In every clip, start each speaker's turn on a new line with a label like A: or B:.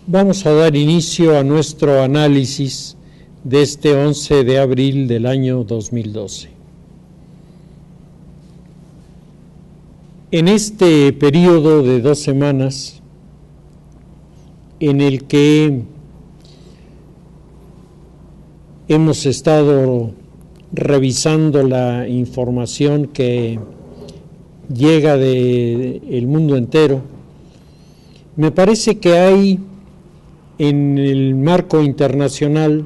A: Vamos a dar inicio a nuestro análisis de este 11 de abril del año 2012. En este periodo de 2 semanas, en el que hemos estado revisando la información que llega del mundo entero, me parece que hay en el marco internacional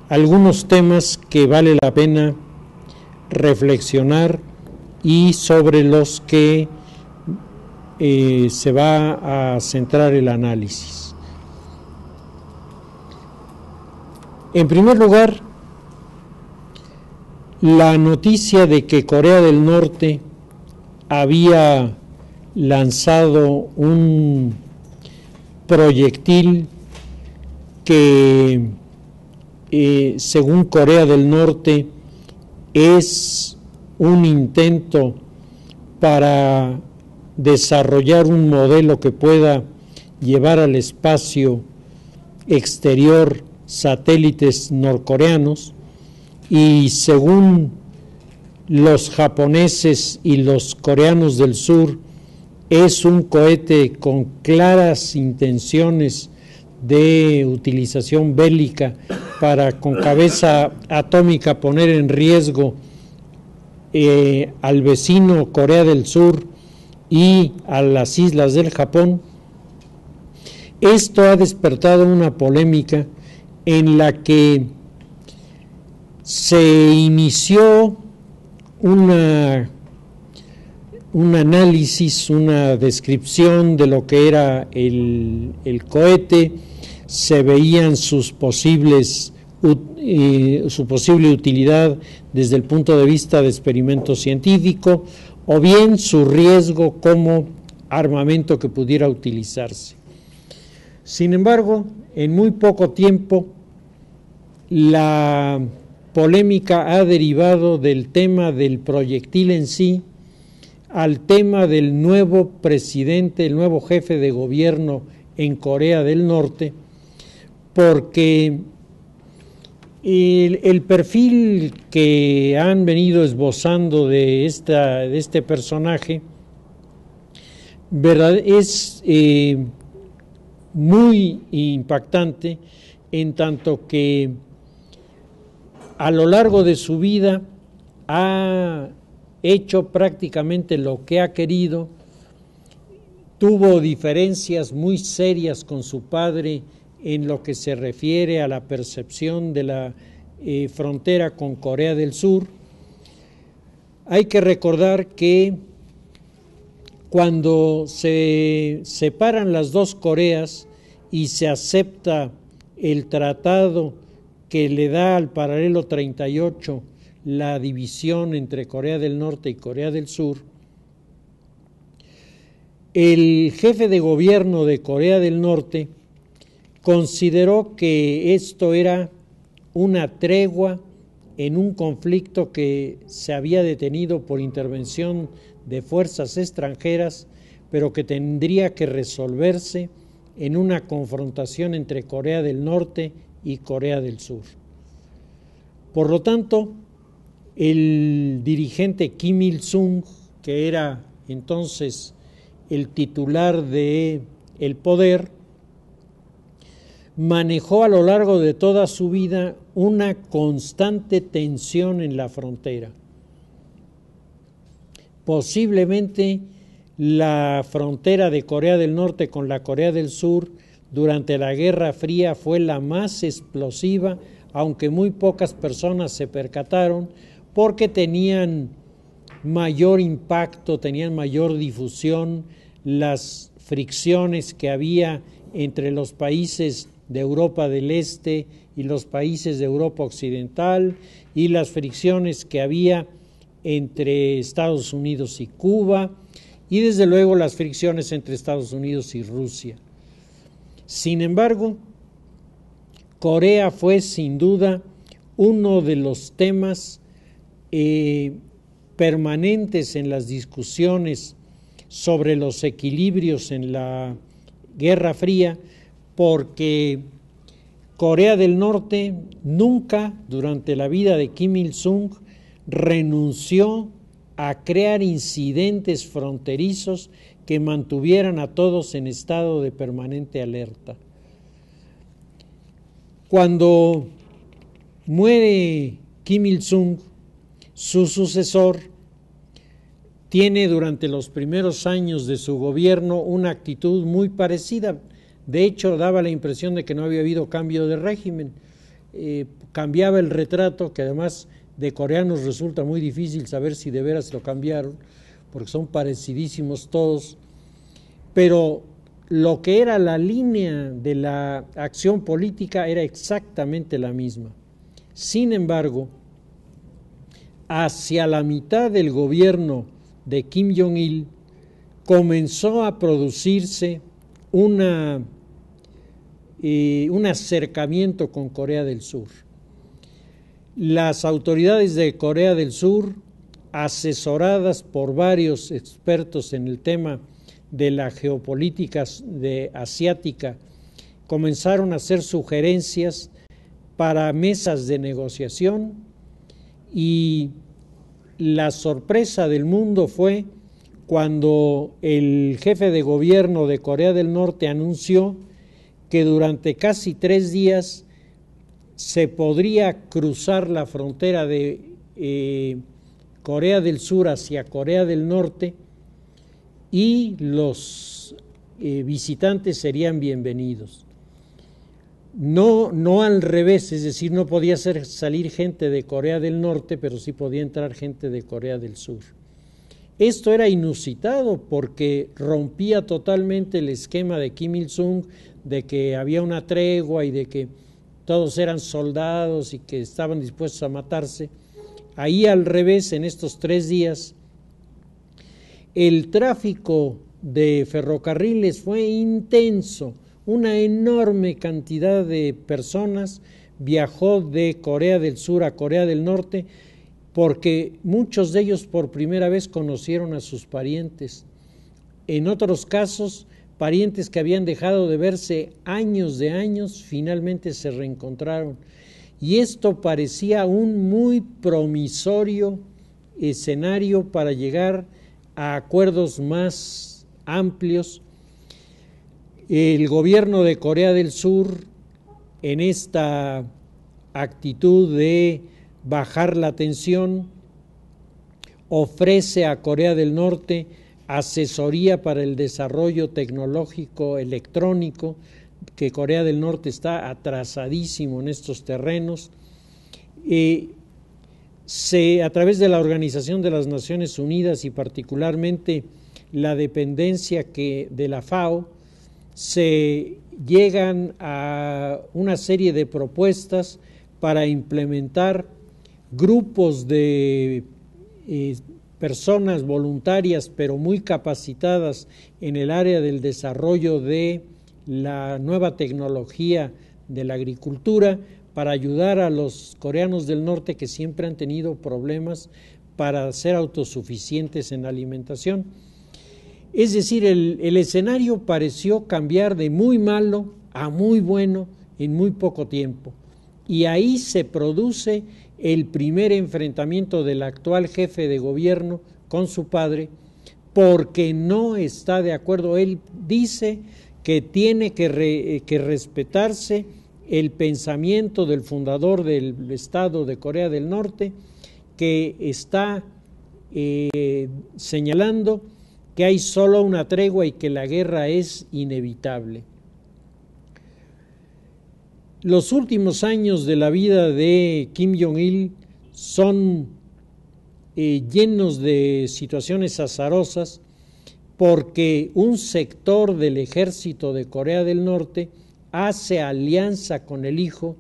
A: algunos temas que vale la pena reflexionar y sobre los que se va a centrar el análisis. En primer lugar, la noticia de que Corea del Norte había lanzado un proyectil que según Corea del Norte es un intento para desarrollar un modelo que pueda llevar al espacio exterior satélites norcoreanos, y según los japoneses y los coreanos del sur es un cohete con claras intenciones de utilización bélica para, con cabeza atómica, poner en riesgo al vecino Corea del Sur y a las islas del Japón. Esto ha despertado una polémica en la que se inició un análisis, una descripción de lo que era el cohete. Se veían su posible utilidad desde el punto de vista de experimento científico, o bien su riesgo como armamento que pudiera utilizarse. Sin embargo, en muy poco tiempo, la polémica ha derivado del tema del proyectil en sí al tema del nuevo presidente, el nuevo jefe de gobierno en Corea del Norte, porque el perfil que han venido esbozando de este personaje, ¿verdad?, es muy impactante, en tanto que a lo largo de su vida ha hecho prácticamente lo que ha querido. Tuvo diferencias muy serias con su padre en lo que se refiere a la percepción de la frontera con Corea del Sur. Hay que recordar que cuando se separan las dos Coreas y se acepta el tratado que le da al paralelo 38 la división entre Corea del Norte y Corea del Sur, el jefe de gobierno de Corea del Norte consideró que esto era una tregua en un conflicto que se había detenido por intervención de fuerzas extranjeras, pero que tendría que resolverse en una confrontación entre Corea del Norte y Corea del Sur. Por lo tanto, el dirigente Kim Il-sung, que era entonces el titular del poder, manejó a lo largo de toda su vida una constante tensión en la frontera. Posiblemente la frontera de Corea del Norte con la Corea del Sur durante la Guerra Fría fue la más explosiva, aunque muy pocas personas se percataron, porque tenían mayor impacto, tenían mayor difusión las fricciones que había entre los países de Europa del Este y los países de Europa Occidental, y las fricciones que había entre Estados Unidos y Cuba, y desde luego las fricciones entre Estados Unidos y Rusia. Sin embargo, Corea fue sin duda uno de los temas permanentes en las discusiones sobre los equilibrios en la Guerra Fría, porque Corea del Norte nunca durante la vida de Kim Il-sung renunció a crear incidentes fronterizos que mantuvieran a todos en estado de permanente alerta. Cuando muere Kim Il-sung, su sucesor tiene durante los primeros años de su gobierno una actitud muy parecida. De hecho, daba la impresión de que no había habido cambio de régimen. Cambiaba el retrato, que además de coreanos resulta muy difícil saber si de veras lo cambiaron, porque son parecidísimos todos. Pero lo que era la línea de la acción política era exactamente la misma. Sin embargo, hacia la mitad del gobierno de Kim Jong-il comenzó a producirse un acercamiento con Corea del Sur. Las autoridades de Corea del Sur, asesoradas por varios expertos en el tema de la geopolítica asiática, comenzaron a hacer sugerencias para mesas de negociación, y la sorpresa del mundo fue cuando el jefe de gobierno de Corea del Norte anunció que durante casi 3 días se podría cruzar la frontera de Corea del Sur hacia Corea del Norte y los visitantes serían bienvenidos. No al revés, es decir, no podía salir gente de Corea del Norte, pero sí podía entrar gente de Corea del Sur. Esto era inusitado porque rompía totalmente el esquema de Kim Il-sung de que había una tregua y de que todos eran soldados y que estaban dispuestos a matarse. Ahí al revés, en estos 3 días, el tráfico de ferrocarriles fue intenso. Una enorme cantidad de personas viajó de Corea del Sur a Corea del Norte porque muchos de ellos por primera vez conocieron a sus parientes. En otros casos, parientes que habían dejado de verse años de años, finalmente se reencontraron. Y esto parecía un muy promisorio escenario para llegar a acuerdos más amplios. El gobierno de Corea del Sur, en esta actitud de bajar la tensión, ofrece a Corea del Norte asesoría para el desarrollo tecnológico electrónico, que Corea del Norte está atrasadísimo en estos terrenos. A través de la Organización de las Naciones Unidas y particularmente la dependencia de la FAO, se llegan a una serie de propuestas para implementar grupos de personas voluntarias pero muy capacitadas en el área del desarrollo de la nueva tecnología de la agricultura para ayudar a los coreanos del norte que siempre han tenido problemas para ser autosuficientes en alimentación. Es decir, el escenario pareció cambiar de muy malo a muy bueno en muy poco tiempo. Y ahí se produce el primer enfrentamiento del actual jefe de gobierno con su padre, porque no está de acuerdo. Él dice que tiene que respetarse el pensamiento del fundador del Estado de Corea del Norte, que está señalando que hay solo una tregua y que la guerra es inevitable. Los últimos años de la vida de Kim Jong-il son llenos de situaciones azarosas porque un sector del ejército de Corea del Norte hace alianza con el hijo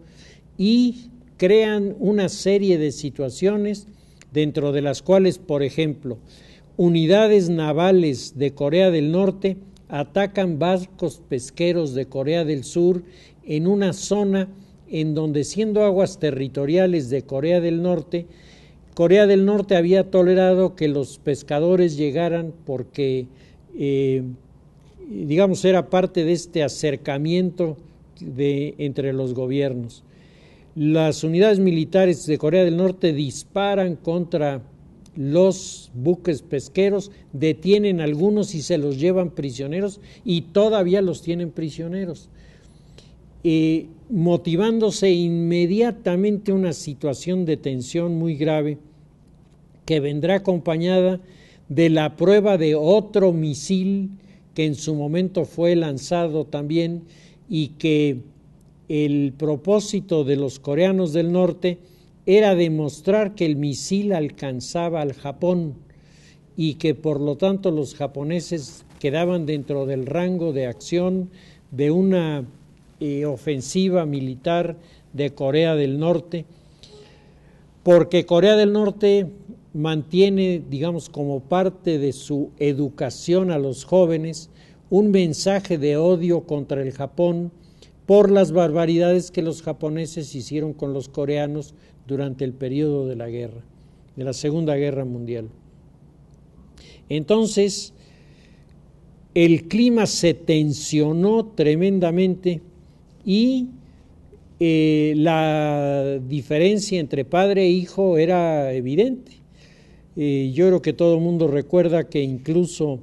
A: y crean una serie de situaciones dentro de las cuales, por ejemplo, unidades navales de Corea del Norte atacan barcos pesqueros de Corea del Sur en una zona en donde, siendo aguas territoriales de Corea del Norte había tolerado que los pescadores llegaran porque digamos, era parte de este acercamiento entre los gobiernos. Las unidades militares de Corea del Norte disparan contra los buques pesqueros, detienen algunos y se los llevan prisioneros y todavía los tienen prisioneros, motivándose inmediatamente una situación de tensión muy grave que vendrá acompañada de la prueba de otro misil que en su momento fue lanzado también y que el propósito de los coreanos del norte era demostrar que el misil alcanzaba al Japón y que por lo tanto los japoneses quedaban dentro del rango de acción de una ofensiva militar de Corea del Norte, porque Corea del Norte mantiene, digamos, como parte de su educación a los jóvenes, un mensaje de odio contra el Japón por las barbaridades que los japoneses hicieron con los coreanos durante el periodo de la guerra, de la Segunda Guerra Mundial. Entonces, el clima se tensionó tremendamente y la diferencia entre padre e hijo era evidente. Yo creo que todo el mundo recuerda que incluso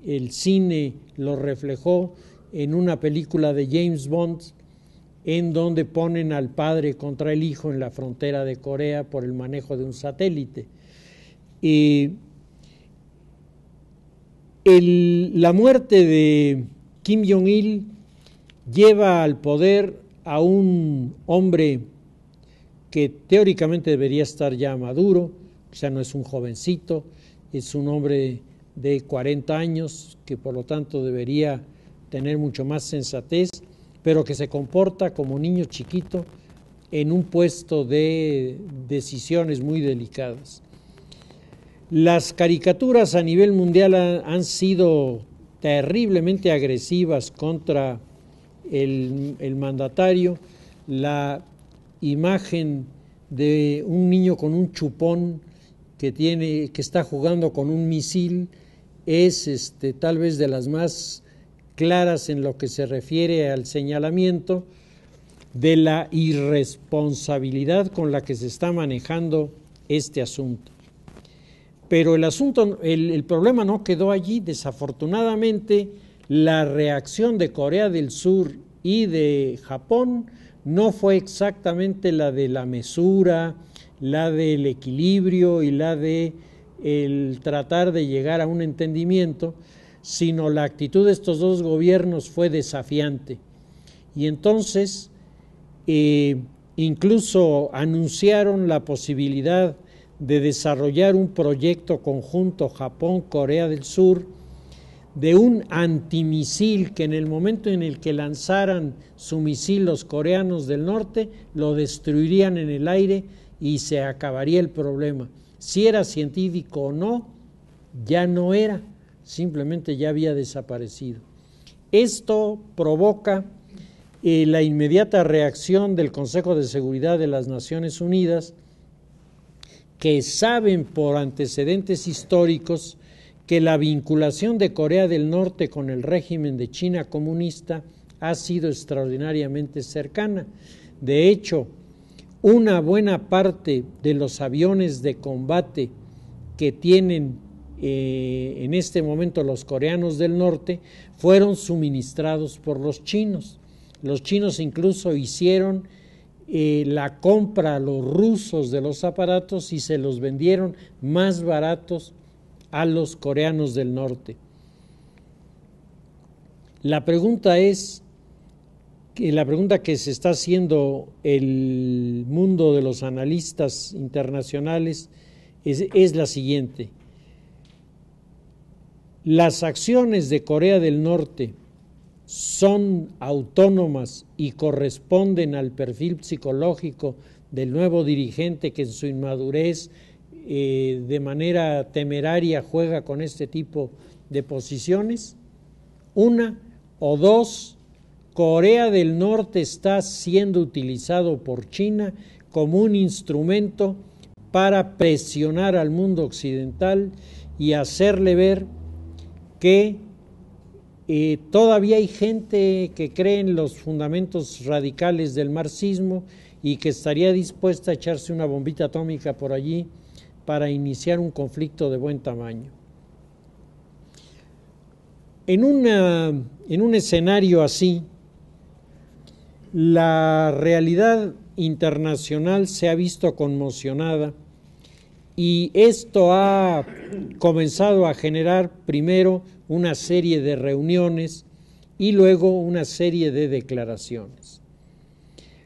A: el cine lo reflejó en una película de James Bond, en donde ponen al padre contra el hijo en la frontera de Corea por el manejo de un satélite. La muerte de Kim Jong-il lleva al poder a un hombre que teóricamente debería estar ya maduro, o sea, no es un jovencito, es un hombre de 40 años que por lo tanto debería tener mucho más sensatez, pero que se comporta como niño chiquito en un puesto de decisiones muy delicadas. Las caricaturas a nivel mundial han sido terriblemente agresivas contra el mandatario. La imagen de un niño con un chupón que está jugando con un misil es tal vez de las más claras en lo que se refiere al señalamiento de la irresponsabilidad con la que se está manejando este asunto. Pero el problema no quedó allí. Desafortunadamente, la reacción de Corea del Sur y de Japón no fue exactamente la de la mesura, la del equilibrio y la de el tratar de llegar a un entendimiento, sino la actitud de estos dos gobiernos fue desafiante. Y entonces incluso anunciaron la posibilidad de desarrollar un proyecto conjunto Japón-Corea del Sur de un antimisil que en el momento en el que lanzaran su misil los coreanos del norte lo destruirían en el aire y se acabaría el problema. Si era científico o no, ya no era, simplemente ya había desaparecido. Esto provoca la inmediata reacción del Consejo de Seguridad de las Naciones Unidas, que saben por antecedentes históricos que la vinculación de Corea del Norte con el régimen de China comunista ha sido extraordinariamente cercana. De hecho, una buena parte de los aviones de combate que tienen en este momento los coreanos del norte fueron suministrados por los chinos. Los chinos incluso hicieron la compra a los rusos de los aparatos y se los vendieron más baratos a los coreanos del norte. La pregunta que se está haciendo el mundo de los analistas internacionales es la siguiente. ¿Las acciones de Corea del Norte son autónomas y corresponden al perfil psicológico del nuevo dirigente que en su inmadurez de manera temeraria juega con este tipo de posiciones? Una, o dos, Corea del Norte está siendo utilizado por China como un instrumento para presionar al mundo occidental y hacerle ver que todavía hay gente que cree en los fundamentos radicales del marxismo y que estaría dispuesta a echarse una bombita atómica por allí para iniciar un conflicto de buen tamaño. En un escenario así, la realidad internacional se ha visto conmocionada y esto ha comenzado a generar primero una serie de reuniones y luego una serie de declaraciones.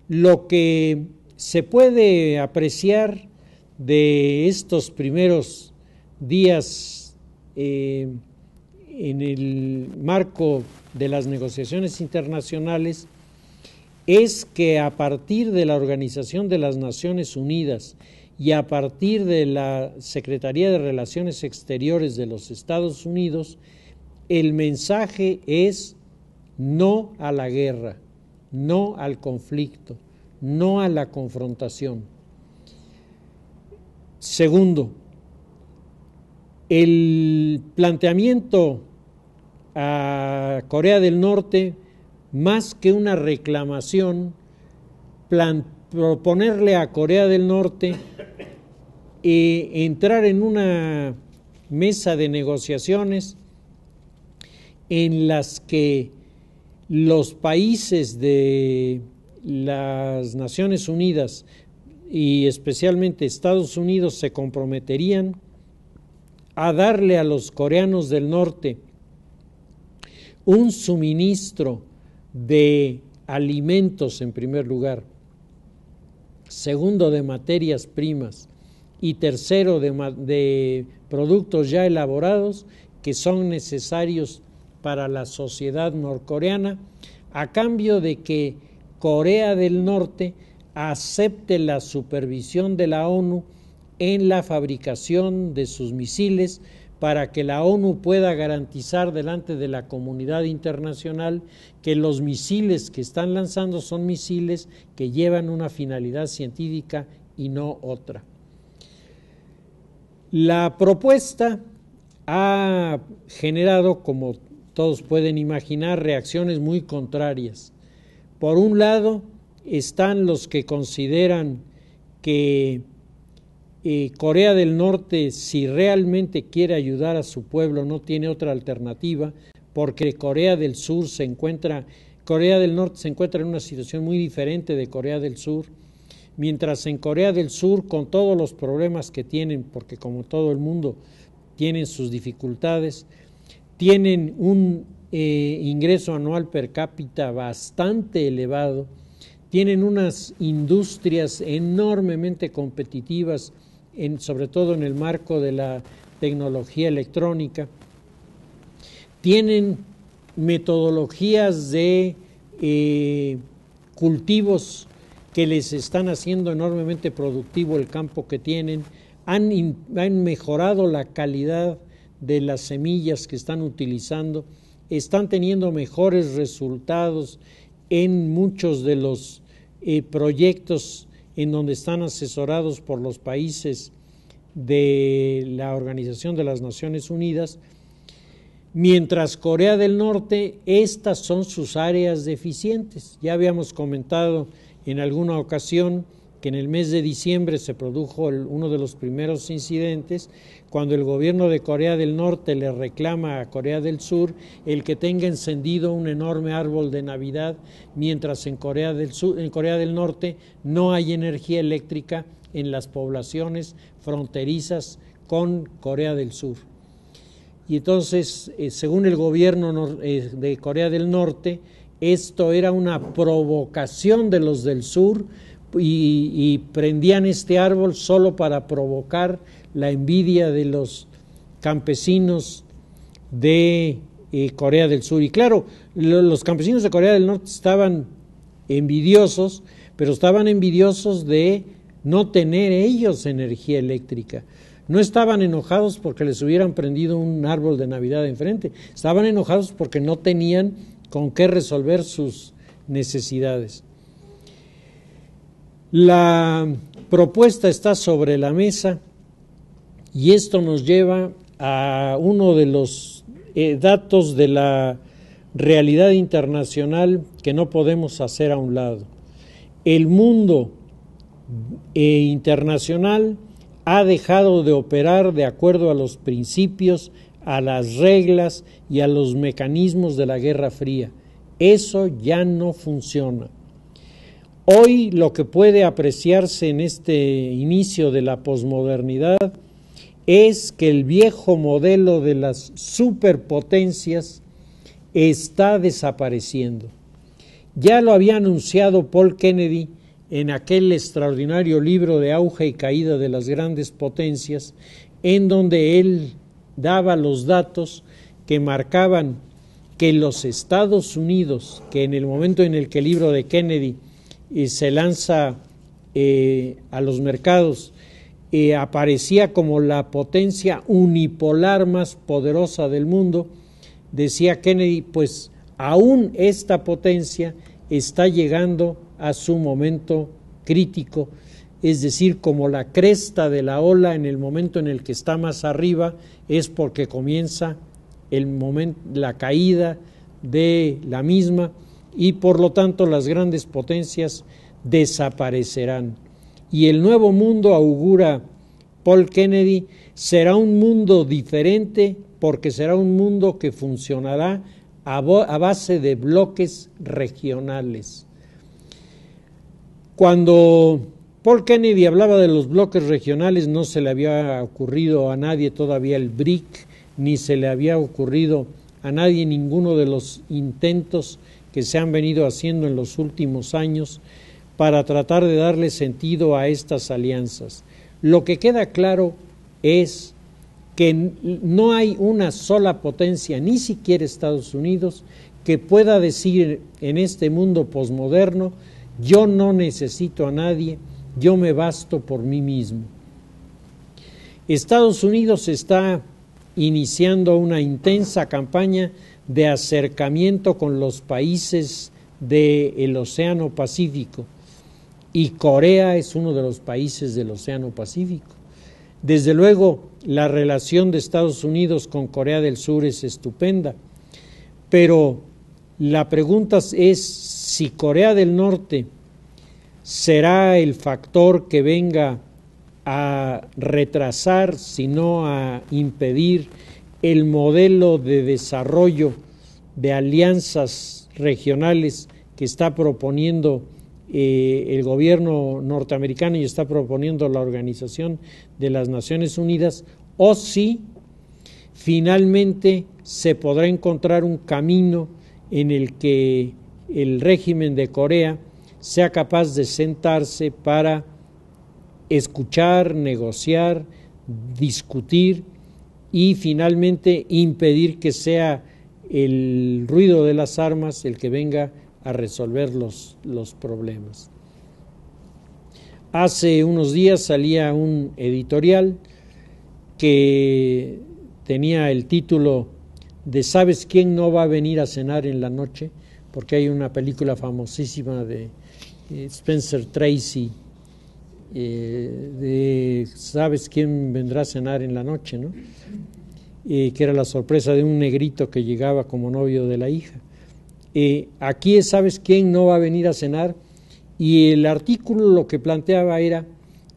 A: Lo que se puede apreciar de estos primeros días en el marco de las negociaciones internacionales es que a partir de la Organización de las Naciones Unidas y a partir de la Secretaría de Relaciones Exteriores de los Estados Unidos, el mensaje es no a la guerra, no al conflicto, no a la confrontación. Segundo, el planteamiento a Corea del Norte, más que una reclamación, proponerle a Corea del Norte entrar en una mesa de negociaciones en las que los países de las Naciones Unidas y especialmente Estados Unidos se comprometerían a darle a los coreanos del norte un suministro de alimentos en primer lugar, segundo de materias primas y tercero de productos ya elaborados que son necesarios para la sociedad norcoreana, a cambio de que Corea del Norte acepte la supervisión de la ONU en la fabricación de sus misiles para que la ONU pueda garantizar delante de la comunidad internacional que los misiles que están lanzando son misiles que llevan una finalidad científica y no otra. La propuesta ha generado, como todos pueden imaginar, reacciones muy contrarias. Por un lado, están los que consideran que Corea del Norte, si realmente quiere ayudar a su pueblo, no tiene otra alternativa, porque Corea del Norte se encuentra en una situación muy diferente de Corea del Sur, mientras en Corea del Sur, con todos los problemas que tienen, porque como todo el mundo tienen sus dificultades, tienen un ingreso anual per cápita bastante elevado, tienen unas industrias enormemente competitivas, sobre todo en el marco de la tecnología electrónica, tienen metodologías de cultivos que les están haciendo enormemente productivo el campo que tienen, han mejorado la calidad de las semillas que están utilizando, están teniendo mejores resultados en muchos de los proyectos en donde están asesorados por los países de la Organización de las Naciones Unidas, mientras Corea del Norte, estas son sus áreas deficientes. Ya habíamos comentado en alguna ocasión que en el mes de diciembre se produjo uno de los primeros incidentes, cuando el gobierno de Corea del Norte le reclama a Corea del Sur el que tenga encendido un enorme árbol de Navidad, mientras en Corea del Norte no hay energía eléctrica en las poblaciones fronterizas con Corea del Sur. Y entonces, según el gobierno de Corea del Norte, esto era una provocación de los del sur y prendían este árbol solo para provocar la envidia de los campesinos de Corea del Sur. Y claro, los campesinos de Corea del Norte estaban envidiosos, pero estaban envidiosos de no tener ellos energía eléctrica. No estaban enojados porque les hubieran prendido un árbol de Navidad enfrente, estaban enojados porque no tenían con qué resolver sus necesidades. La propuesta está sobre la mesa y esto nos lleva a uno de los datos de la realidad internacional que no podemos hacer a un lado. El mundo internacional ha dejado de operar de acuerdo a los principios, a las reglas y a los mecanismos de la Guerra Fría. Eso ya no funciona. Hoy lo que puede apreciarse en este inicio de la posmodernidad es que el viejo modelo de las superpotencias está desapareciendo. Ya lo había anunciado Paul Kennedy en aquel extraordinario libro de Auge y Caída de las Grandes Potencias, en donde él daba los datos que marcaban que los Estados Unidos, que en el momento en el que el libro de Kennedy se lanza a los mercados, aparecía como la potencia unipolar más poderosa del mundo, decía Kennedy, pues aún esta potencia está llegando a su momento crítico, es decir, como la cresta de la ola en el momento en el que está más arriba es porque comienza la caída de la misma y por lo tanto las grandes potencias desaparecerán. Y el nuevo mundo, augura Paul Kennedy, será un mundo diferente porque será un mundo que funcionará a base de bloques regionales. Cuando Paul Kennedy hablaba de los bloques regionales, no se le había ocurrido a nadie todavía el BRIC, ni se le había ocurrido a nadie ninguno de los intentos que se han venido haciendo en los últimos años para tratar de darle sentido a estas alianzas. Lo que queda claro es que no hay una sola potencia, ni siquiera Estados Unidos, que pueda decir en este mundo posmoderno: yo no necesito a nadie, yo me basto por mí mismo. Estados Unidos está iniciando una intensa campaña de acercamiento con los países del Océano Pacífico, y Corea es uno de los países del Océano Pacífico. Desde luego, la relación de Estados Unidos con Corea del Sur es estupenda, pero la pregunta es si Corea del Norte será el factor que venga a retrasar, sino a impedir el modelo de desarrollo de alianzas regionales que está proponiendo el gobierno norteamericano y está proponiendo la Organización de las Naciones Unidas, o si finalmente se podrá encontrar un camino en el que el régimen de Corea sea capaz de sentarse para escuchar, negociar, discutir y finalmente impedir que sea el ruido de las armas el que venga a resolver los problemas. Hace unos días salía un editorial que tenía el título de ¿sabes quién no va a venir a cenar en la noche? Porque hay una película famosísima de Spencer Tracy, de ¿sabes quién vendrá a cenar en la noche?, ¿no? Que era la sorpresa de un negrito que llegaba como novio de la hija. Aquí es ¿sabes quién no va a venir a cenar? Y el artículo lo que planteaba era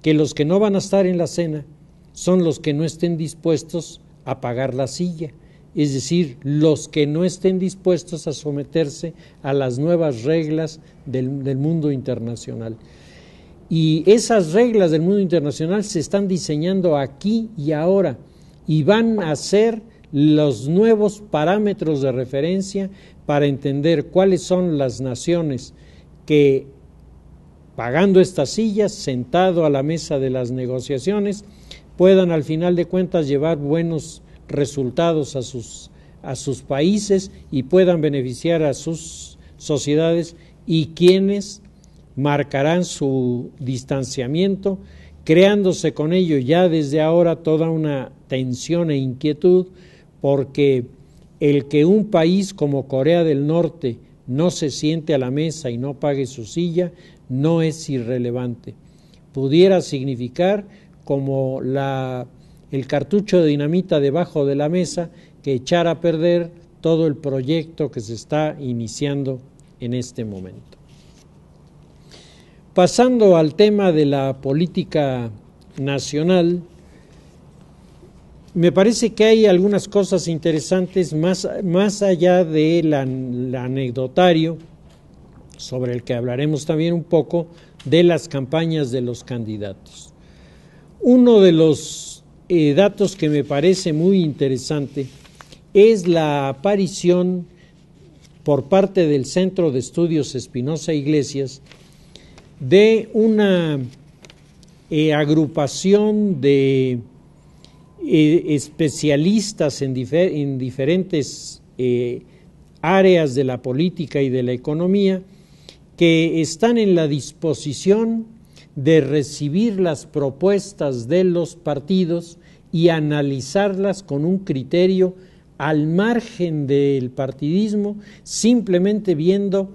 A: que los que no van a estar en la cena son los que no estén dispuestos a pagar la silla, es decir, los que no estén dispuestos a someterse a las nuevas reglas del mundo internacional. Y esas reglas del mundo internacional se están diseñando aquí y ahora y van a ser los nuevos parámetros de referencia para entender cuáles son las naciones que, pagando estas sillas, sentado a la mesa de las negociaciones, puedan al final de cuentas llevar buenos resultados a sus países y puedan beneficiar a sus sociedades, y quienes marcarán su distanciamiento, creándose con ello ya desde ahora toda una tensión e inquietud, porque el que un país como Corea del Norte no se siente a la mesa y no pague su silla no es irrelevante. Pudiera significar como el cartucho de dinamita debajo de la mesa que echara a perder todo el proyecto que se está iniciando en este momento. Pasando al tema de la política nacional, me parece que hay algunas cosas interesantes más allá del anecdotario, sobre el que hablaremos también un poco, de las campañas de los candidatos. Uno de los datos que me parece muy interesante es la aparición por parte del Centro de Estudios Espinosa Iglesias de una agrupación de especialistas en diferentes áreas de la política y de la economía que están en la disposición de recibir las propuestas de los partidos y analizarlas con un criterio al margen del partidismo, simplemente viendo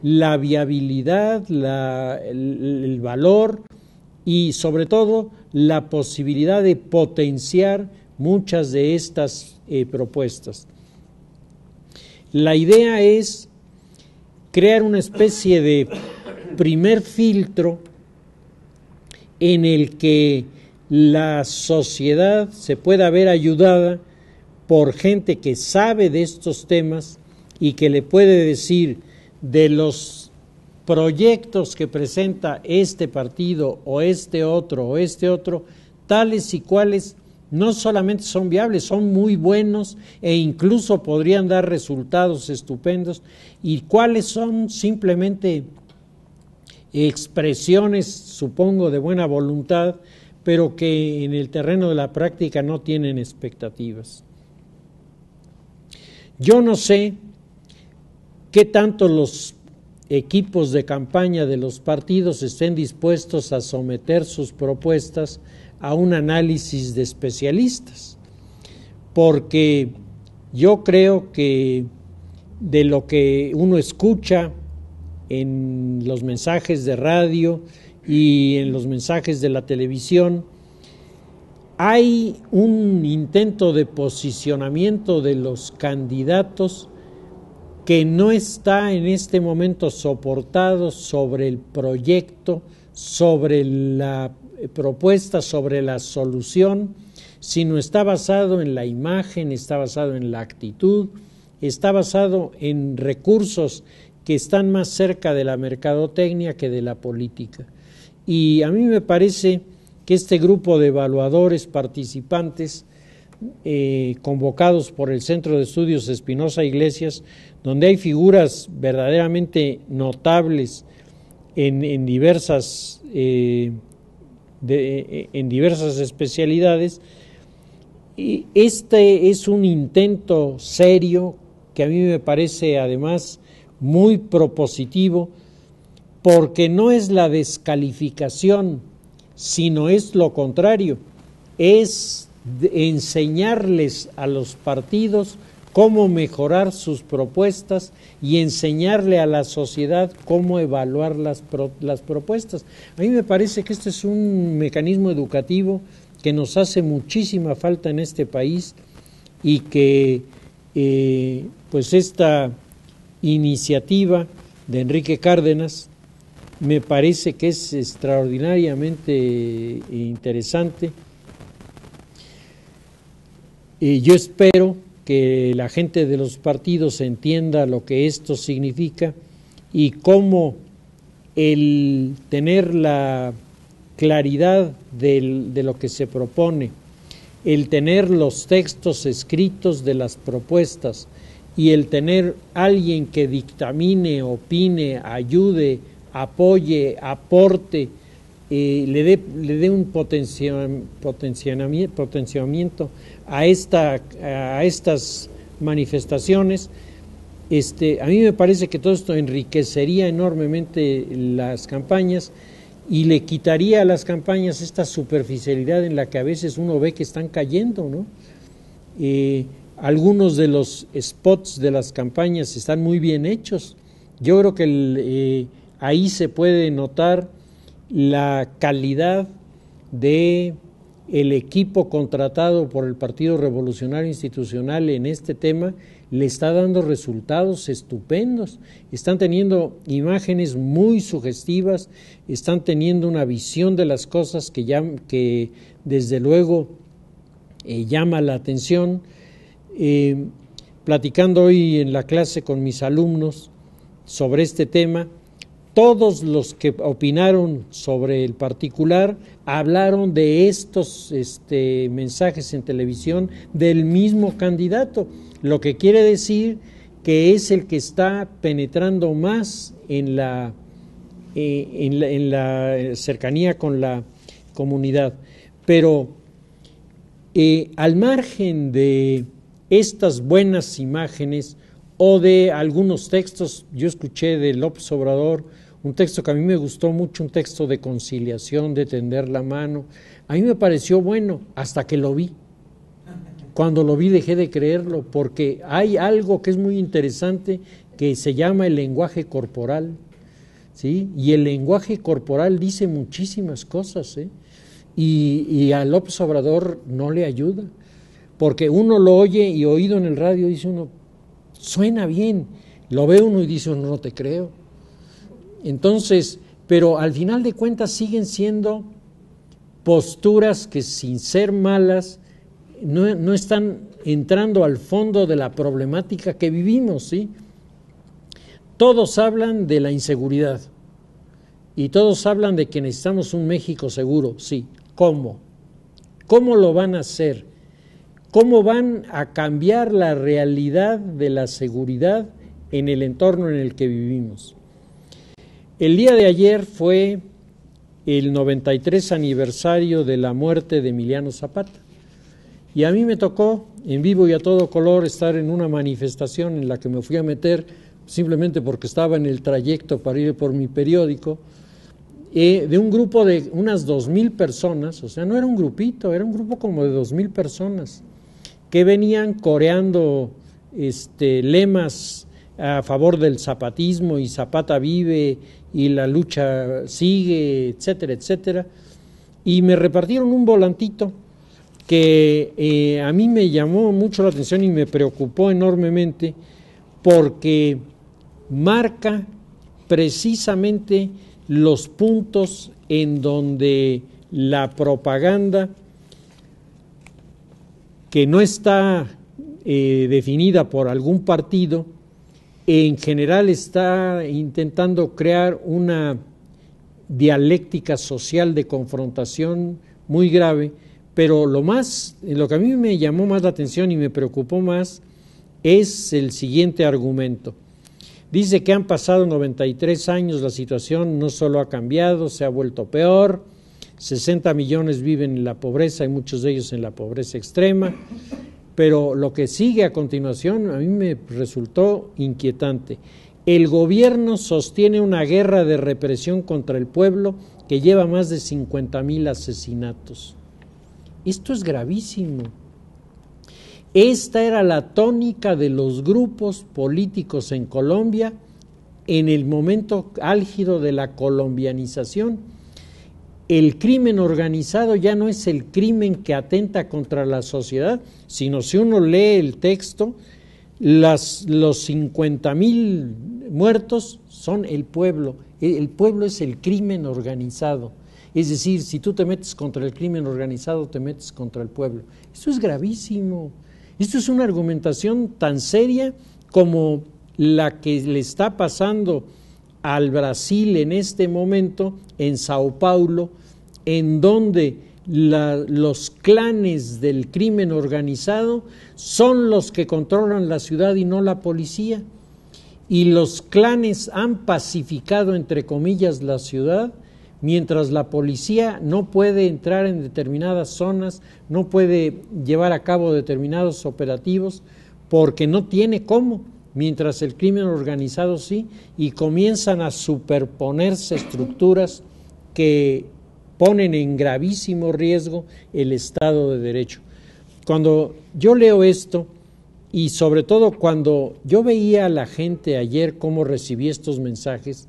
A: la viabilidad, el valor y sobre todo la posibilidad de potenciar muchas de estas propuestas. La idea es crear una especie de primer filtro en el que la sociedad se pueda ver ayudada por gente que sabe de estos temas y que le puede decir de los proyectos que presenta este partido o este otro, tales y cuales no solamente son viables, son muy buenos e incluso podrían dar resultados estupendos, y cuáles son simplemente expresiones, supongo, de buena voluntad, pero que en el terreno de la práctica no tienen expectativas. Yo no sé qué tanto los equipos de campaña de los partidos estén dispuestos a someter sus propuestas a un análisis de especialistas, porque yo creo que de lo que uno escucha en los mensajes de radio y en los mensajes de la televisión, hay un intento de posicionamiento de los candidatos que no está en este momento soportado sobre el proyecto, sobre la propuesta, sobre la solución, sino está basado en la imagen, está basado en la actitud, está basado en recursos que están más cerca de la mercadotecnia que de la política. Y a mí me parece que este grupo de evaluadores participantes convocados por el Centro de Estudios Espinosa Iglesias, donde hay figuras verdaderamente notables en diversas especialidades, y este es un intento serio que a mí me parece además muy propositivo, porque no es la descalificación, sino es lo contrario, es enseñarles a los partidos cómo mejorar sus propuestas y enseñarle a la sociedad cómo evaluar las propuestas. A mí me parece que este es un mecanismo educativo que nos hace muchísima falta en este país, y que pues esta iniciativa de Enrique Cárdenas me parece que es extraordinariamente interesante. Yo espero que la gente de los partidos entienda lo que esto significa y cómo el tener la claridad de lo que se propone, el tener los textos escritos de las propuestas y el tener alguien que dictamine, opine, ayude, apoye, aporte, le dé un potenciamiento a estas manifestaciones. A mí me parece que todo esto enriquecería enormemente las campañas y le quitaría a las campañas esta superficialidad en la que a veces uno ve que están cayendo, ¿no? Algunos de los spots de las campañas están muy bien hechos. Yo creo que ahí se puede notar la calidad de el equipo contratado por el Partido Revolucionario Institucional en este tema le está dando resultados estupendos. Están teniendo imágenes muy sugestivas, están teniendo una visión de las cosas que desde luego llama la atención. Platicando hoy en la clase con mis alumnos sobre este tema, todos los que opinaron sobre el particular hablaron de estos mensajes en televisión del mismo candidato, lo que quiere decir que es el que está penetrando más en la cercanía con la comunidad. Pero al margen de estas buenas imágenes o de algunos textos, yo escuché de López Obrador un texto que a mí me gustó mucho, un texto de conciliación, de tender la mano. A mí me pareció bueno hasta que lo vi. Cuando lo vi dejé de creerlo, porque hay algo que es muy interesante que se llama el lenguaje corporal, ¿sí? Y el lenguaje corporal dice muchísimas cosas, ¿eh? Y a López Obrador no le ayuda, porque uno lo oye y oído en el radio dice uno, suena bien, lo ve uno y dice uno, no te creo. Entonces, pero al final de cuentas siguen siendo posturas que sin ser malas no están entrando al fondo de la problemática que vivimos, ¿sí? Todos hablan de la inseguridad y todos hablan de que necesitamos un México seguro, sí. ¿Cómo? ¿Cómo lo van a hacer? ¿Cómo van a cambiar la realidad de la seguridad en el entorno en el que vivimos? El día de ayer fue el 93 aniversario de la muerte de Emiliano Zapata. Y a mí me tocó, en vivo y a todo color, estar en una manifestación en la que me fui a meter simplemente porque estaba en el trayecto para ir por mi periódico, de un grupo de unas 2,000 personas, o sea, no era un grupito, era un grupo como de 2,000 personas, que venían coreando lemas a favor del zapatismo y Zapata vive y la lucha sigue, etcétera, etcétera. Y me repartieron un volantito que a mí me llamó mucho la atención y me preocupó enormemente porque marca precisamente los puntos en donde la propaganda, que no está definida por algún partido, en general está intentando crear una dialéctica social de confrontación muy grave. Pero lo que a mí me llamó más la atención y me preocupó más es el siguiente argumento. Dice que han pasado 93 años, la situación no solo ha cambiado, se ha vuelto peor, 60 millones viven en la pobreza y muchos de ellos en la pobreza extrema, pero lo que sigue a continuación a mí me resultó inquietante. El gobierno sostiene una guerra de represión contra el pueblo que lleva más de 50,000 asesinatos. Esto es gravísimo. Esta era la tónica de los grupos políticos en Colombia en el momento álgido de la colombianización. El crimen organizado ya no es el crimen que atenta contra la sociedad, sino si uno lee el texto, los 50,000 muertos son el pueblo. El pueblo es el crimen organizado. Es decir, si tú te metes contra el crimen organizado, te metes contra el pueblo. Esto es gravísimo. Esto es una argumentación tan seria como la que le está pasando al Brasil en este momento, en Sao Paulo, en donde los clanes del crimen organizado son los que controlan la ciudad y no la policía. Y los clanes han pacificado, entre comillas, la ciudad, mientras la policía no puede entrar en determinadas zonas, no puede llevar a cabo determinados operativos porque no tiene cómo, mientras el crimen organizado sí, y comienzan a superponerse estructuras que ponen en gravísimo riesgo el Estado de Derecho. Cuando yo leo esto, y sobre todo cuando yo veía a la gente ayer cómo recibía estos mensajes,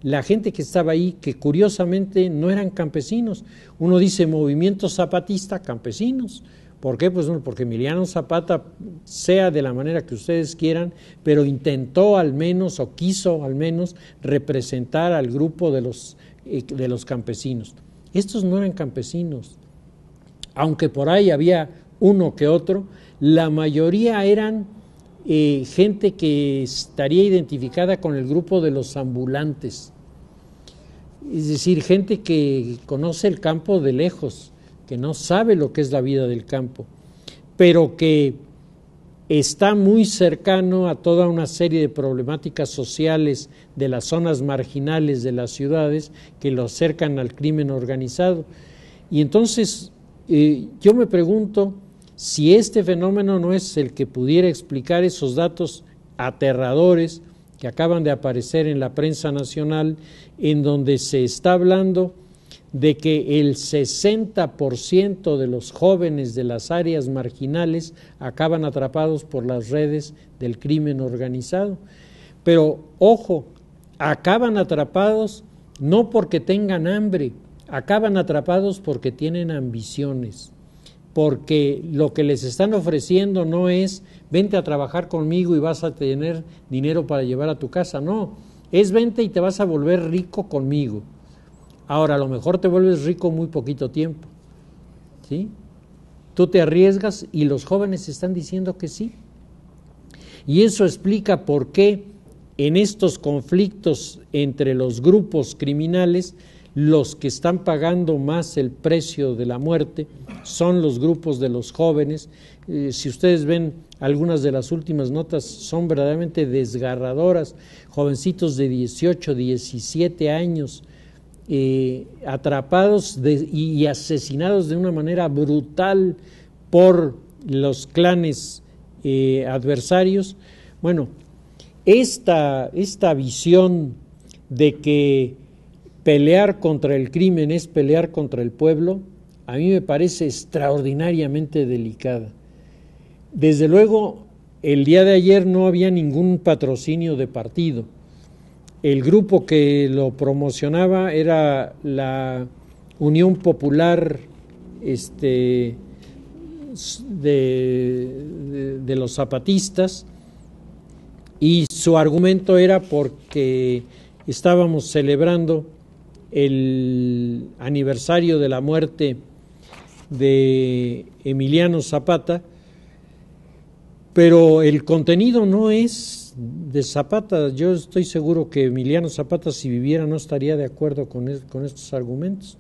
A: la gente que estaba ahí, que curiosamente no eran campesinos. Uno dice movimiento zapatista, campesinos. ¿Por qué? Pues porque Emiliano Zapata, sea de la manera que ustedes quieran, pero intentó al menos, o quiso al menos, representar al grupo de los campesinos. Estos no eran campesinos, aunque por ahí había uno que otro, la mayoría eran gente que estaría identificada con el grupo de los ambulantes, es decir, gente que conoce el campo de lejos, que no sabe lo que es la vida del campo, pero que está muy cercano a toda una serie de problemáticas sociales de las zonas marginales de las ciudades que lo acercan al crimen organizado. Y entonces yo me pregunto si este fenómeno no es el que pudiera explicar esos datos aterradores que acaban de aparecer en la prensa nacional, en donde se está hablando de que el 60% de los jóvenes de las áreas marginales acaban atrapados por las redes del crimen organizado. Pero, ojo, acaban atrapados no porque tengan hambre, acaban atrapados porque tienen ambiciones, porque lo que les están ofreciendo no es vente a trabajar conmigo y vas a tener dinero para llevar a tu casa, no, es vente y te vas a volver rico conmigo. Ahora, a lo mejor te vuelves rico muy poquito tiempo, ¿sí? Tú te arriesgas y los jóvenes están diciendo que sí. Y eso explica por qué en estos conflictos entre los grupos criminales, los que están pagando más el precio de la muerte son los grupos de los jóvenes. Si ustedes ven algunas de las últimas notas, son verdaderamente desgarradoras. Jovencitos de 18, 17 años, atrapados y asesinados de una manera brutal por los clanes adversarios. Bueno, esta visión de que pelear contra el crimen es pelear contra el pueblo, a mí me parece extraordinariamente delicada. Desde luego, el día de ayer no había ningún patrocinio de partido. El grupo que lo promocionaba era la Unión Popular de los zapatistas, y su argumento era porque estábamos celebrando el aniversario de la muerte de Emiliano Zapata, pero el contenido no es de Zapata. Yo estoy seguro que Emiliano Zapata, si viviera, no estaría de acuerdo con estos argumentos.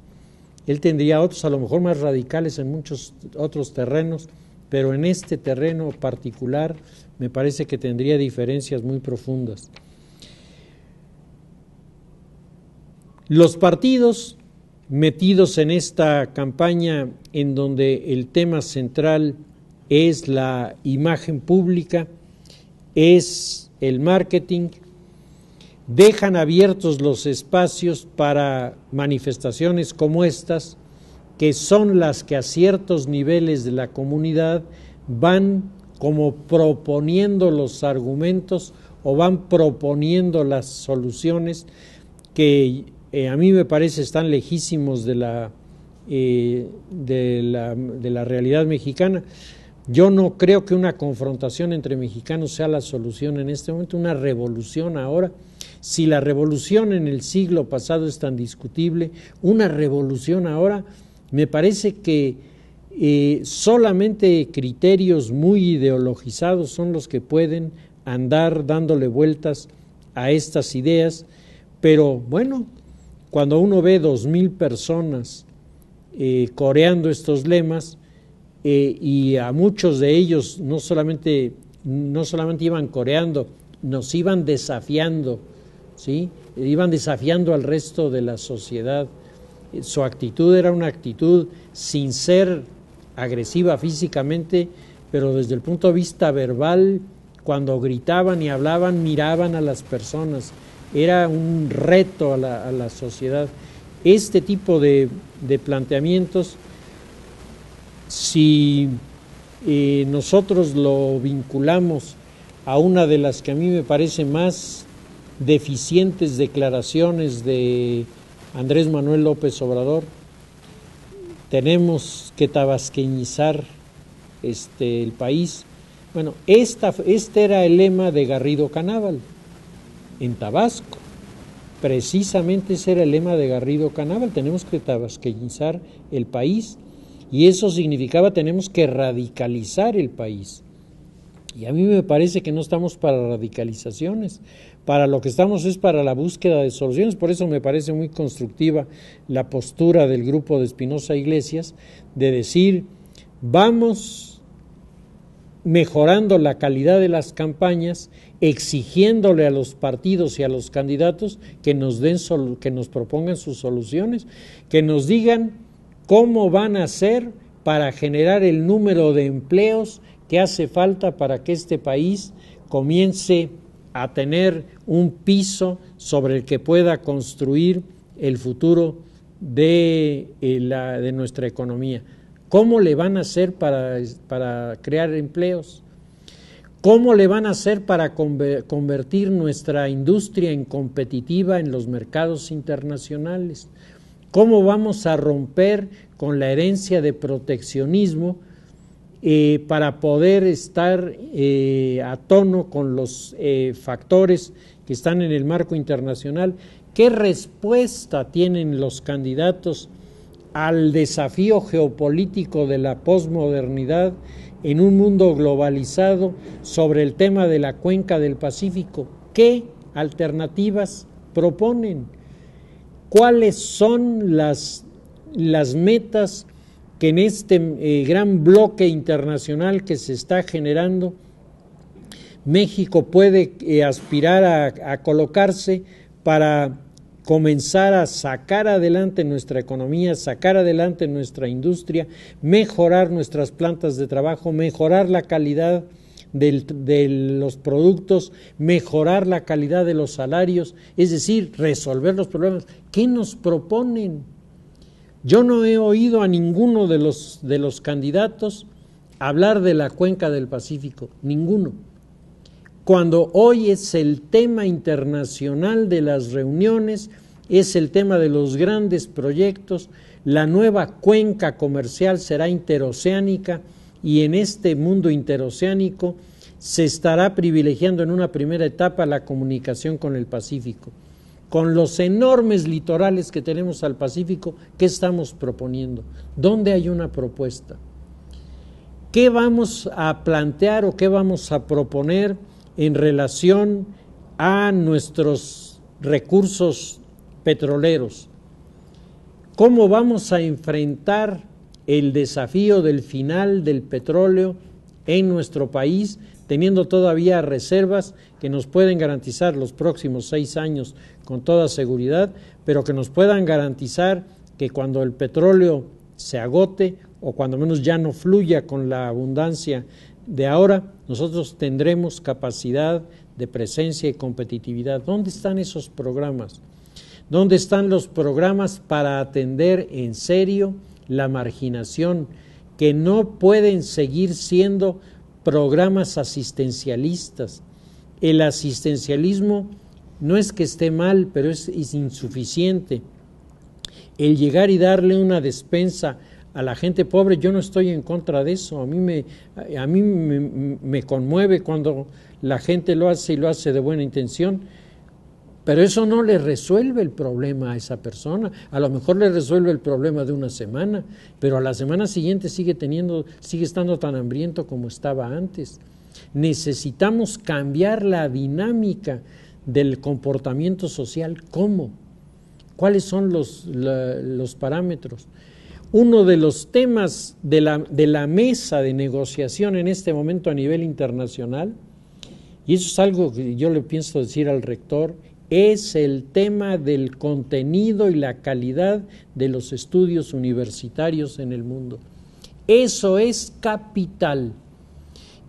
A: Él tendría otros, a lo mejor más radicales en muchos otros terrenos, pero en este terreno particular me parece que tendría diferencias muy profundas. Los partidos metidos en esta campaña, en donde el tema central es la imagen pública, es el marketing, dejan abiertos los espacios para manifestaciones como estas, que son las que a ciertos niveles de la comunidad van como proponiendo los argumentos o van proponiendo las soluciones que a mí me parece están lejísimos de la realidad mexicana. Yo no creo que una confrontación entre mexicanos sea la solución en este momento, una revolución ahora. Si la revolución en el siglo pasado es tan discutible, una revolución ahora, me parece que solamente criterios muy ideologizados son los que pueden andar dándole vueltas a estas ideas. Pero bueno, cuando uno ve 2,000 personas coreando estos lemas, y a muchos de ellos no solamente iban coreando, nos iban desafiando, ¿sí? Iban desafiando al resto de la sociedad. Su actitud era una actitud sin ser agresiva físicamente, pero desde el punto de vista verbal, cuando gritaban y hablaban, miraban a las personas. Era un reto a la sociedad. Este tipo de planteamientos, si nosotros lo vinculamos a una de las que a mí me parece más deficientes declaraciones de Andrés Manuel López Obrador. Tenemos que tabasqueñizar el país. Bueno, este era el lema de Garrido Canábal en Tabasco. Precisamente ese era el lema de Garrido Canábal: tenemos que tabasqueñizar el país, y eso significaba tenemos que radicalizar el país. Y a mí me parece que no estamos para radicalizaciones, para lo que estamos es para la búsqueda de soluciones. Por eso me parece muy constructiva la postura del grupo de Espinosa Iglesias de decir, vamos mejorando la calidad de las campañas, exigiéndole a los partidos y a los candidatos que nos propongan sus soluciones, que nos digan cómo van a hacer para generar el número de empleos que hace falta para que este país comience a tener un piso sobre el que pueda construir el futuro de nuestra economía. ¿Cómo le van a hacer para crear empleos? ¿Cómo le van a hacer para convertir nuestra industria en competitiva en los mercados internacionales? ¿Cómo vamos a romper con la herencia de proteccionismo para poder estar a tono con los factores que están en el marco internacional? ¿Qué respuesta tienen los candidatos al desafío geopolítico de la posmodernidad en un mundo globalizado sobre el tema de la cuenca del Pacífico? ¿Qué alternativas proponen? ¿Cuáles son las metas que en este gran bloque internacional que se está generando México puede aspirar a colocarse para comenzar a sacar adelante nuestra economía, sacar adelante nuestra industria, mejorar nuestras plantas de trabajo, mejorar la calidad de los productos, mejorar la calidad de los salarios, es decir, resolver los problemas? ¿Qué nos proponen? Yo no he oído a ninguno de los candidatos hablar de la cuenca del Pacífico, ninguno. Cuando hoy es el tema internacional de las reuniones, es el tema de los grandes proyectos, la nueva cuenca comercial será interoceánica, y en este mundo interoceánico se estará privilegiando en una primera etapa la comunicación con el Pacífico. Con los enormes litorales que tenemos al Pacífico, ¿qué estamos proponiendo? ¿Dónde hay una propuesta? ¿Qué vamos a plantear o qué vamos a proponer en relación a nuestros recursos petroleros? ¿Cómo vamos a enfrentar el desafío del final del petróleo en nuestro país, teniendo todavía reservas que nos pueden garantizar los próximos 6 años con toda seguridad, pero que nos puedan garantizar que cuando el petróleo se agote o cuando menos ya no fluya con la abundancia de ahora, nosotros tendremos capacidad de presencia y competitividad? ¿Dónde están esos programas? ¿Dónde están los programas para atender en serio la marginación, que no pueden seguir siendo programas asistencialistas? El asistencialismo no es que esté mal, pero es insuficiente. El llegar y darle una despensa a la gente pobre, yo no estoy en contra de eso. A mí me conmueve cuando la gente lo hace y lo hace de buena intención, pero eso no le resuelve el problema a esa persona. A lo mejor le resuelve el problema de una semana, pero a la semana siguiente sigue estando tan hambriento como estaba antes. Necesitamos cambiar la dinámica del comportamiento social. ¿Cómo? ¿Cuáles son los parámetros? Uno de los temas de la mesa de negociación en este momento a nivel internacional, y eso es algo que yo le pienso decir al rector, es el tema del contenido y la calidad de los estudios universitarios en el mundo. Eso es capital.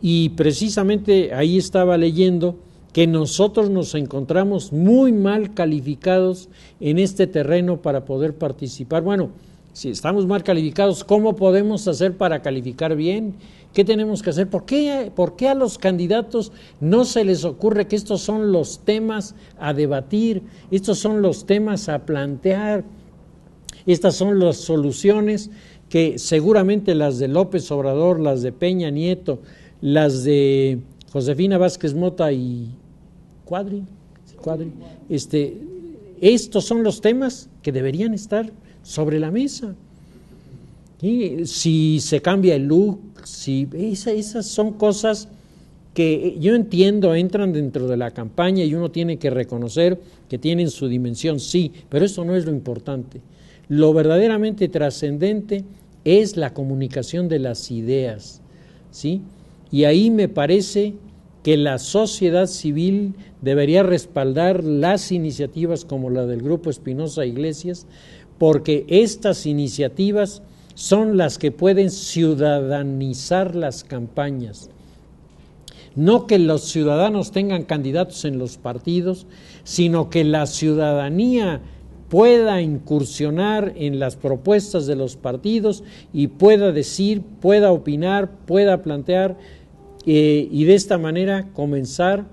A: Y precisamente ahí estaba leyendo que nosotros nos encontramos muy mal calificados en este terreno para poder participar. Bueno, si estamos mal calificados, ¿cómo podemos hacer para calificar bien? ¿Qué tenemos que hacer? ¿Por qué a los candidatos no se les ocurre que estos son los temas a debatir, estos son los temas a plantear, estas son las soluciones que seguramente las de López Obrador, las de Peña Nieto, las de Josefina Vázquez Mota y Cuadri, estos son los temas que deberían estar sobre la mesa? ¿Sí? Si se cambia el look, esas son cosas que yo entiendo, entran dentro de la campaña y uno tiene que reconocer que tienen su dimensión, sí, pero eso no es lo importante. Lo verdaderamente trascendente es la comunicación de las ideas, ¿sí? Y ahí me parece que la sociedad civil debería respaldar las iniciativas como la del Grupo Espinosa Iglesias, porque estas iniciativas son las que pueden ciudadanizar las campañas. No que los ciudadanos tengan candidatos en los partidos, sino que la ciudadanía pueda incursionar en las propuestas de los partidos y pueda decir, pueda opinar, pueda plantear, y de esta manera comenzar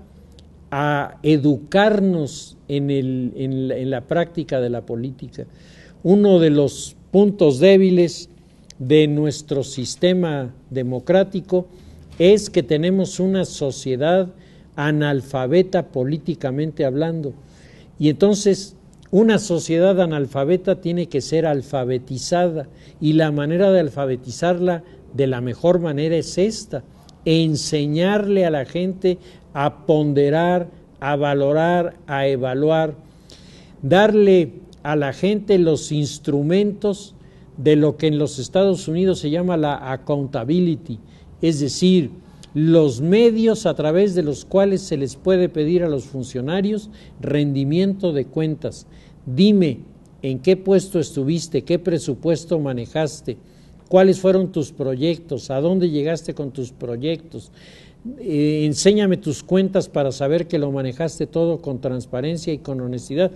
A: a educarnos en la práctica de la política. Uno de los puntos débiles de nuestro sistema democrático es que tenemos una sociedad analfabeta políticamente hablando, y entonces una sociedad analfabeta tiene que ser alfabetizada, y la manera de alfabetizarla de la mejor manera es esta: enseñarle a la gente a ponderar, a valorar, a evaluar, darle a la gente los instrumentos de lo que en los Estados Unidos se llama la accountability, es decir, los medios a través de los cuales se les puede pedir a los funcionarios rendimiento de cuentas. Dime en qué puesto estuviste, qué presupuesto manejaste, cuáles fueron tus proyectos, a dónde llegaste con tus proyectos, enséñame tus cuentas para saber que lo manejaste todo con transparencia y con honestidad.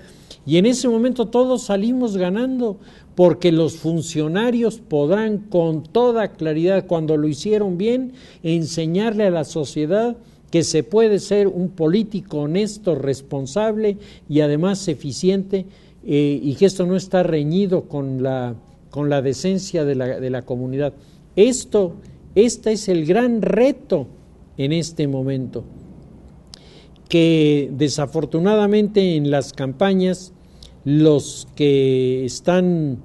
A: Y en ese momento todos salimos ganando, porque los funcionarios podrán con toda claridad, cuando lo hicieron bien, enseñarle a la sociedad que se puede ser un político honesto, responsable y además eficiente, y que esto no está reñido con la decencia de la comunidad. Este es el gran reto en este momento, que desafortunadamente en las campañas los que están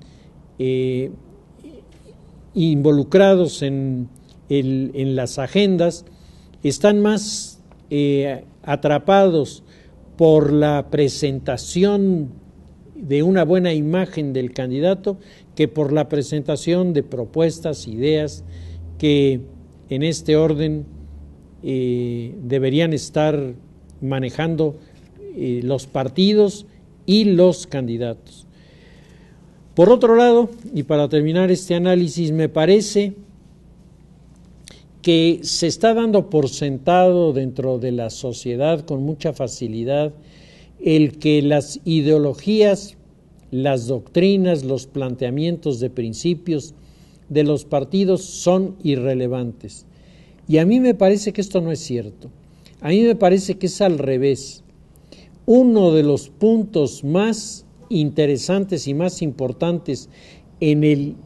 A: involucrados en las agendas están más atrapados por la presentación de una buena imagen del candidato que por la presentación de propuestas, ideas que en este orden deberían estar manejando los partidos y los candidatos. Por otro lado, y para terminar este análisis, me parece que se está dando por sentado dentro de la sociedad con mucha facilidad el que las ideologías, las doctrinas, los planteamientos de principios de los partidos son irrelevantes. Y a mí me parece que esto no es cierto. A mí me parece que es al revés. Uno de los puntos más interesantes y más importantes en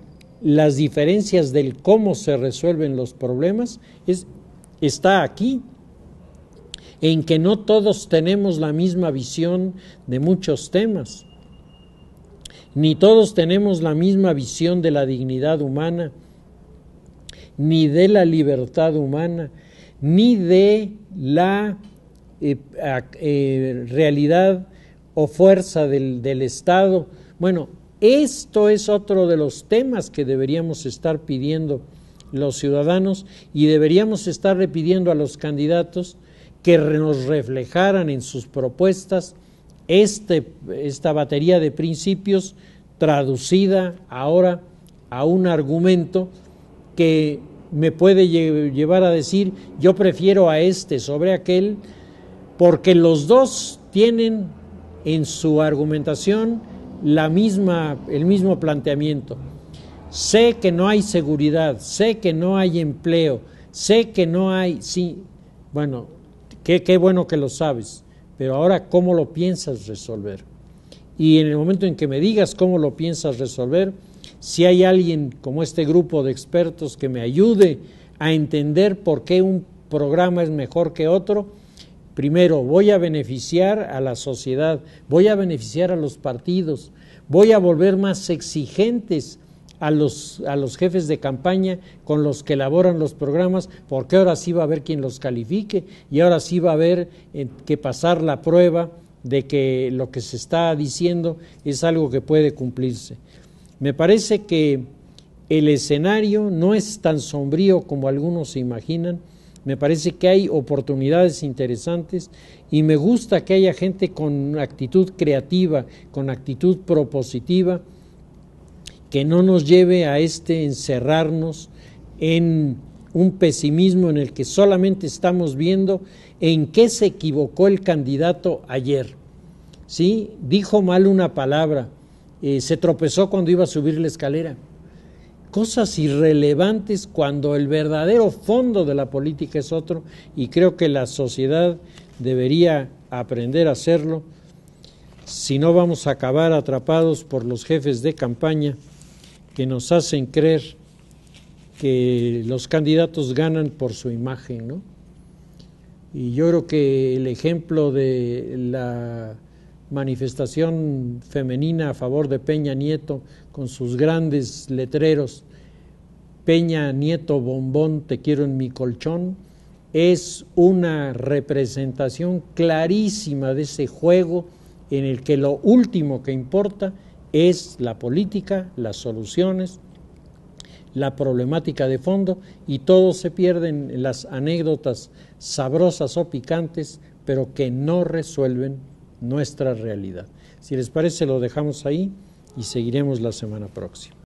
A: las diferencias del cómo se resuelven los problemas está aquí, en que no todos tenemos la misma visión de muchos temas, ni todos tenemos la misma visión de la dignidad humana, ni de la libertad humana, ni de la realidad o fuerza del Estado. Bueno, esto es otro de los temas que deberíamos estar pidiendo los ciudadanos, y deberíamos estarle pidiendo a los candidatos que nos reflejaran en sus propuestas esta batería de principios traducida ahora a un argumento que me puede llevar a decir: yo prefiero a este sobre aquel, porque los dos tienen en su argumentación el mismo planteamiento. Sé que no hay seguridad, sé que no hay empleo, Sé que no hay, sí, bueno, qué bueno que lo sabes, pero ahora, ¿cómo lo piensas resolver? Y en el momento en que me digas cómo lo piensas resolver, si hay alguien como este grupo de expertos que me ayude a entender por qué un programa es mejor que otro, primero voy a beneficiar a la sociedad, voy a beneficiar a los partidos, voy a volver más exigentes a los jefes de campaña con los que elaboran los programas, porque ahora sí va a haber quien los califique y ahora sí va a haber que pasar la prueba de que lo que se está diciendo es algo que puede cumplirse. Me parece que el escenario no es tan sombrío como algunos se imaginan. Me parece que hay oportunidades interesantes y me gusta que haya gente con actitud creativa, con actitud propositiva, que no nos lleve a encerrarnos en un pesimismo en el que solamente estamos viendo en qué se equivocó el candidato ayer. ¿Sí? Dijo mal una palabra, se tropezó cuando iba a subir la escalera. Cosas irrelevantes cuando el verdadero fondo de la política es otro, y creo que la sociedad debería aprender a hacerlo, si no vamos a acabar atrapados por los jefes de campaña que nos hacen creer que los candidatos ganan por su imagen, ¿no? Y yo creo que el ejemplo de la manifestación femenina a favor de Peña Nieto con sus grandes letreros, Peña Nieto bombón, te quiero en mi colchón, es una representación clarísima de ese juego en el que lo último que importa es la política, las soluciones, la problemática de fondo, y todo se pierde en las anécdotas sabrosas o picantes, pero que no resuelven nuestra realidad. Si les parece, lo dejamos ahí y seguiremos la semana próxima.